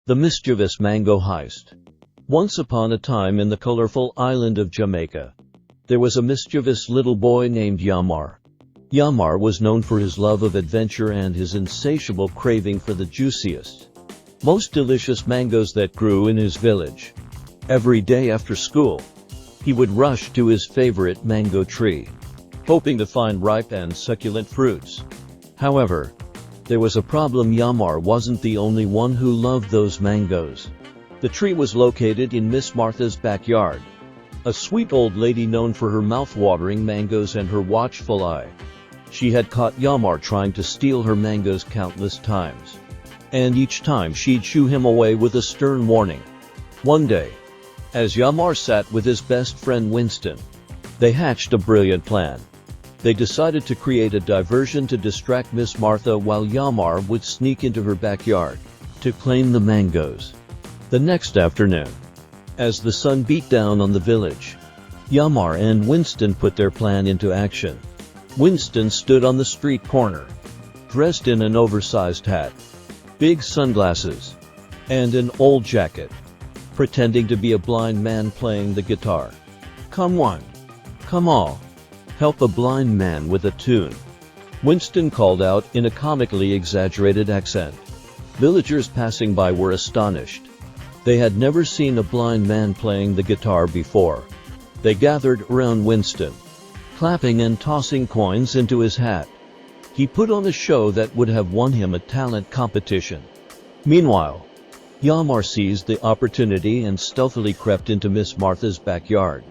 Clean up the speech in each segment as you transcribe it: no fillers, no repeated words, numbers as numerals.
The Mischievous Mango Heist. Once upon a time in the colorful island of Jamaica, there was a mischievous little boy named Jamar. Jamar was known for his love of adventure and his insatiable craving for the juiciest, most delicious mangoes that grew in his village. Every day after school, he would rush to his favorite mango tree, hoping to find ripe and succulent fruits. However, there was a problem. Jamar wasn't the only one who loved those mangoes. The tree was located in Miss Martha's backyard, a sweet old lady known for her mouth-watering mangoes and her watchful eye. She had caught Jamar trying to steal her mangoes countless times, and each time she'd shoo him away with a stern warning. One day, as Jamar sat with his best friend Winston, they hatched a brilliant plan. They decided to create a diversion to distract Miss Martha while Jamar would sneak into her backyard to claim the mangoes. The next afternoon, as the sun beat down on the village, Jamar and Winston put their plan into action. Winston stood on the street corner, dressed in an oversized hat, big sunglasses, and an old jacket, pretending to be a blind man playing the guitar. "Come one, come all, help a blind man with a tune," Winston called out in a comically exaggerated accent. Villagers passing by were astonished. They had never seen a blind man playing the guitar before. They gathered around Winston, clapping and tossing coins into his hat. He put on a show that would have won him a talent competition. Meanwhile, Jamar seized the opportunity and stealthily crept into Miss Martha's backyard.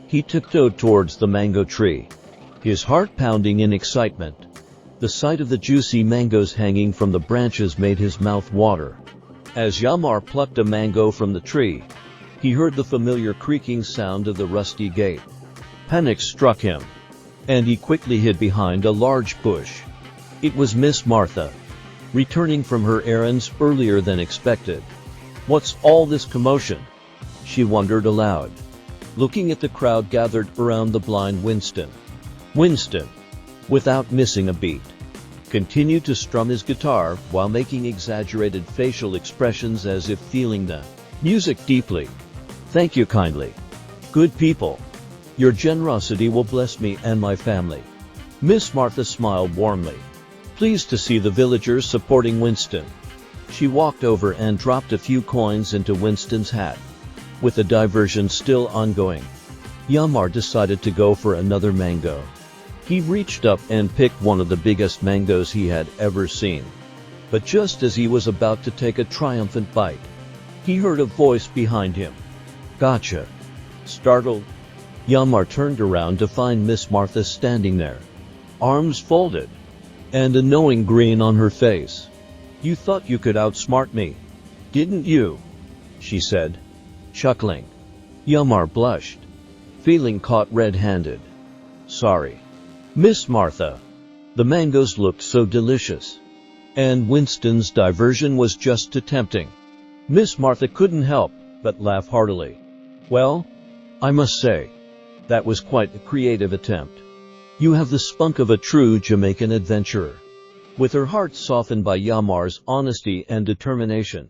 He tiptoed towards the mango tree, his heart pounding in excitement. The sight of the juicy mangoes hanging from the branches made his mouth water. As Jamar plucked a mango from the tree, he heard the familiar creaking sound of the rusty gate. Panic struck him, and he quickly hid behind a large bush. It was Miss Martha, returning from her errands earlier than expected. "What's all this commotion?" she wondered aloud, looking at the crowd gathered around the blind Winston. Winston, without missing a beat, continued to strum his guitar while making exaggerated facial expressions as if feeling the music deeply. "Thank you kindly. Good people. Your generosity will bless me and my family." Miss Martha smiled warmly, pleased to see the villagers supporting Winston. She walked over and dropped a few coins into Winston's hat. With the diversion still ongoing, Jamar decided to go for another mango. He reached up and picked one of the biggest mangoes he had ever seen. But just as he was about to take a triumphant bite, he heard a voice behind him. "Gotcha." Startled, Jamar turned around to find Miss Martha standing there, arms folded, and a knowing grin on her face. "You thought you could outsmart me, didn't you?" she said, chuckling. Jamar blushed, feeling caught red-handed. "Sorry, Miss Martha. The mangoes looked so delicious, and Winston's diversion was just too tempting." Miss Martha couldn't help but laugh heartily. "Well, I must say, that was quite a creative attempt. You have the spunk of a true Jamaican adventurer." With her heart softened by Jamar's honesty and determination,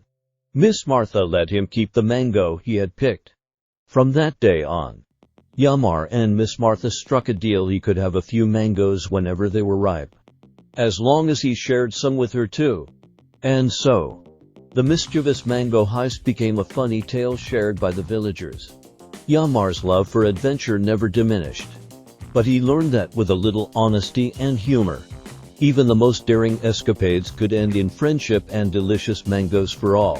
Miss Martha let him keep the mango he had picked. From that day on, Jamar and Miss Martha struck a deal. He could have a few mangoes whenever they were ripe, as long as he shared some with her too. And so, the Mischievous Mango Heist became a funny tale shared by the villagers. Jamar's love for adventure never diminished, but he learned that with a little honesty and humor, even the most daring escapades could end in friendship and delicious mangoes for all.